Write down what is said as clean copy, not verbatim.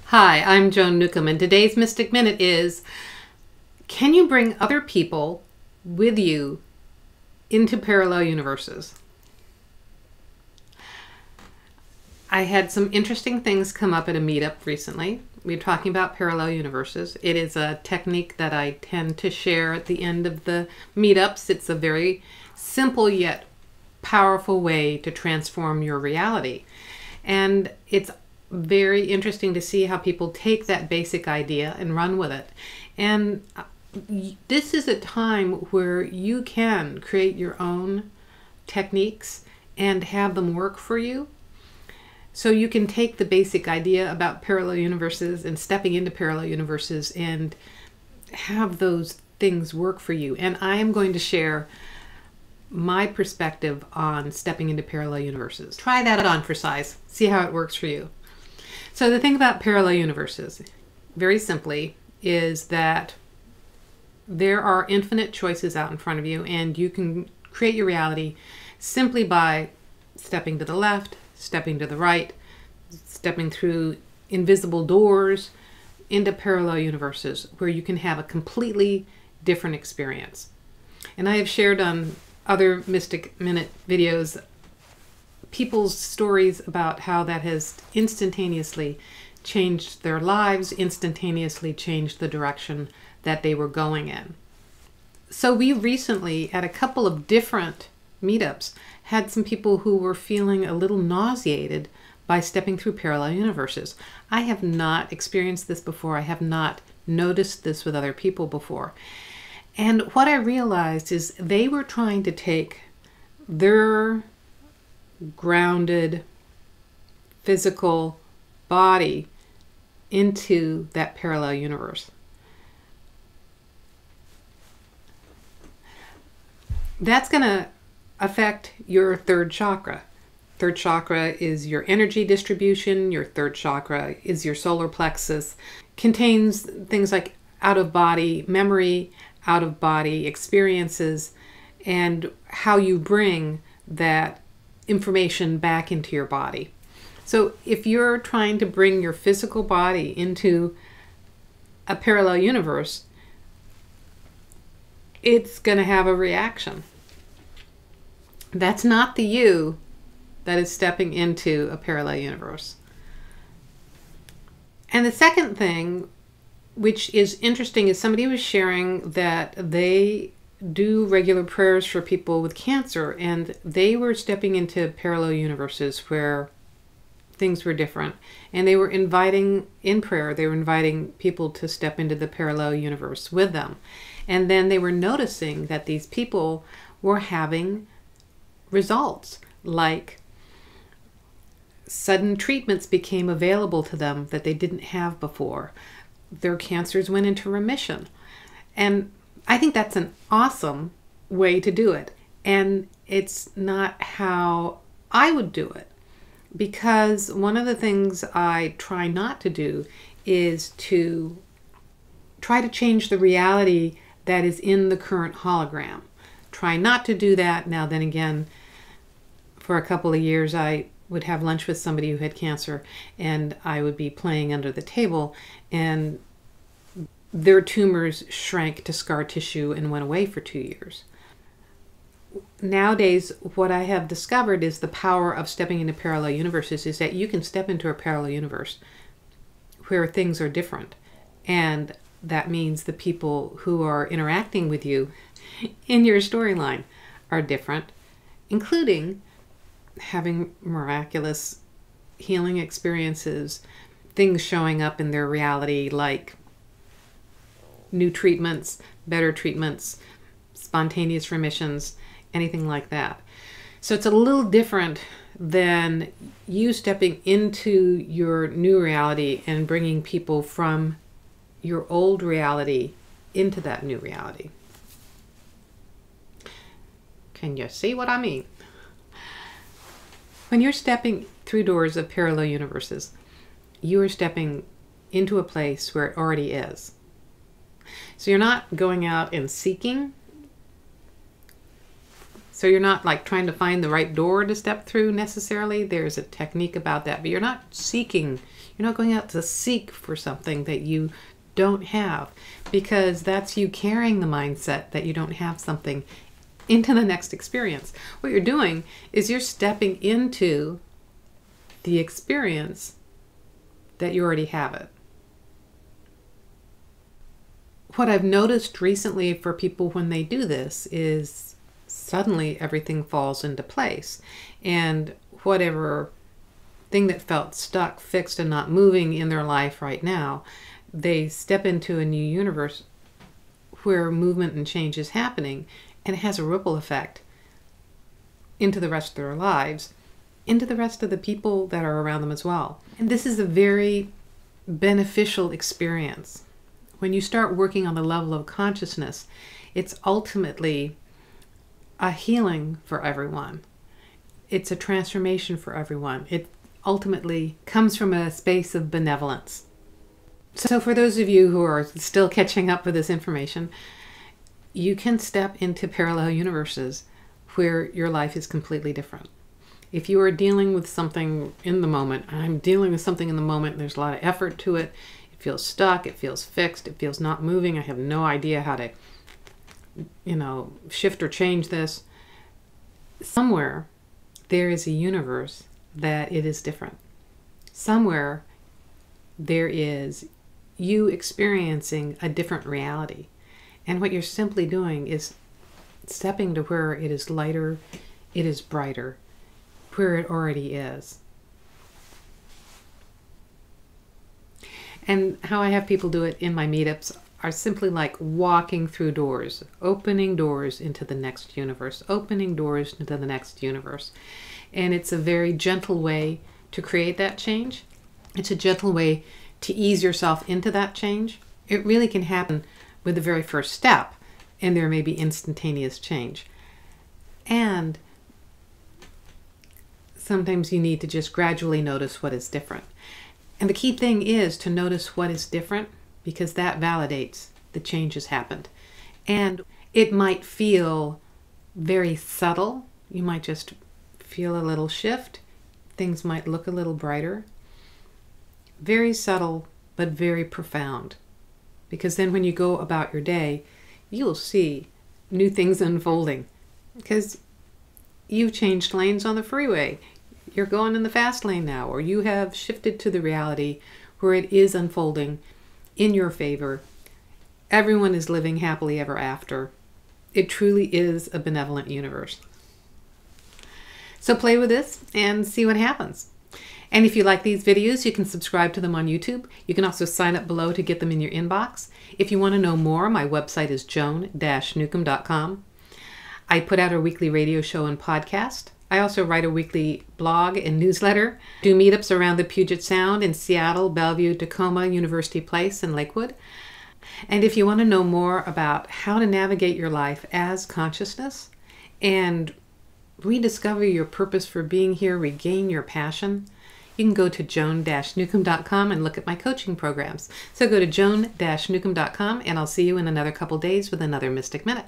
Hi, I'm Joan Newcomb, and today's Mystic Minute is, can you bring other people with you into parallel universes? I had some interesting things come up at a meetup recently. We were talking about parallel universes. It is a technique that I tend to share at the end of the meetups. It's a very simple yet powerful way to transform your reality. And it's very interesting to see how people take that basic idea and run with it. And this is a time where you can create your own techniques and have them work for you. So you can take the basic idea about parallel universes and stepping into parallel universes and have those things work for you. And I am going to share my perspective on stepping into parallel universes. Try that on for size. See how it works for you. So the thing about parallel universes, very simply, is that there are infinite choices out in front of you, and you can create your reality simply by stepping to the left, stepping to the right, stepping through invisible doors into parallel universes where you can have a completely different experience. And I have shared on other Mystic Minute videos people's stories about how that has instantaneously changed their lives, instantaneously changed the direction that they were going in. So we recently, at a couple of different meetups, had some people who were feeling a little nauseated by stepping through parallel universes. I have not experienced this before. I have not noticed this with other people before. And what I realized is they were trying to take their grounded physical body into that parallel universe. That's going to affect your third chakra. Third chakra is your energy distribution. Your third chakra is your solar plexus. Contains things like out-of-body memory, out-of-body experiences, and how you bring that information back into your body. So if you're trying to bring your physical body into a parallel universe, it's going to have a reaction. That's not the you that is stepping into a parallel universe. And the second thing, which is interesting, is somebody was sharing that they do regular prayers for people with cancer, and they were stepping into parallel universes where things were different, and they were inviting, in prayer, they were inviting people to step into the parallel universe with them. And then they were noticing that these people were having results, like sudden treatments became available to them that they didn't have before. Their cancers went into remission. And I think that's an awesome way to do it. And it's not how I would do it, because one of the things I try not to do is to try to change the reality that is in the current hologram. Try not to do that. Now then again, for a couple of years I would have lunch with somebody who had cancer, and I would be playing under the table, and their tumors shrank to scar tissue and went away for 2 years. Nowadays, what I have discovered is the power of stepping into parallel universes is that you can step into a parallel universe where things are different. And that means the people who are interacting with you in your storyline are different, including having miraculous healing experiences, things showing up in their reality like new treatments, better treatments, spontaneous remissions, anything like that. So it's a little different than you stepping into your new reality and bringing people from your old reality into that new reality. Can you see what I mean? When you're stepping through doors of parallel universes, you are stepping into a place where it already is. So you're not going out and seeking So you're not like trying to find the right door to step through necessarily. There's a technique about that, but you're not seeking, you're not going out to seek for something that you don't have, because that's you carrying the mindset that you don't have something into the next experience. What you're doing is you're stepping into the experience that you already have it. What I've noticed recently for people when they do this is suddenly everything falls into place, and whatever thing that felt stuck, fixed, and not moving in their life right now, they step into a new universe where movement and change is happening, and it has a ripple effect into the rest of their lives, into the rest of the people that are around them as well. And this is a very beneficial experience. When you start working on the level of consciousness, it's ultimately a healing for everyone. It's a transformation for everyone. It ultimately comes from a space of benevolence. So for those of you who are still catching up with this information, you can step into parallel universes where your life is completely different. If you are dealing with something in the moment, I'm dealing with something in the moment, and there's a lot of effort to it, it feels stuck, it feels fixed, it feels not moving, I have no idea how to, shift or change this. Somewhere there is a universe that it is different. Somewhere there is you experiencing a different reality. And what you're simply doing is stepping to where it is lighter, it is brighter, where it already is. And how I have people do it in my meetups are simply like walking through doors, opening doors into the next universe, opening doors into the next universe. And it's a very gentle way to create that change. It's a gentle way to ease yourself into that change. It really can happen with the very first step, and there may be instantaneous change. And sometimes you need to just gradually notice what is different. And the key thing is to notice what is different, because that validates the change has happened. And it might feel very subtle. You might just feel a little shift. Things might look a little brighter. Very subtle, but very profound. Because then when you go about your day, you'll see new things unfolding. Because you've changed lanes on the freeway. You're going in the fast lane now, or you have shifted to the reality where it is unfolding in your favor. Everyone is living happily ever after. It truly is a benevolent universe. So play with this and see what happens. And if you like these videos, you can subscribe to them on YouTube. You can also sign up below to get them in your inbox. If you want to know more, my website is joan-newcomb.com. I put out a weekly radio show and podcast. I also write a weekly blog and newsletter, do meetups around the Puget Sound in Seattle, Bellevue, Tacoma, University Place, and Lakewood. And if you want to know more about how to navigate your life as consciousness and rediscover your purpose for being here, regain your passion, you can go to joan-newcomb.com and look at my coaching programs. So go to joan-newcomb.com, and I'll see you in another couple days with another Mystic Minute.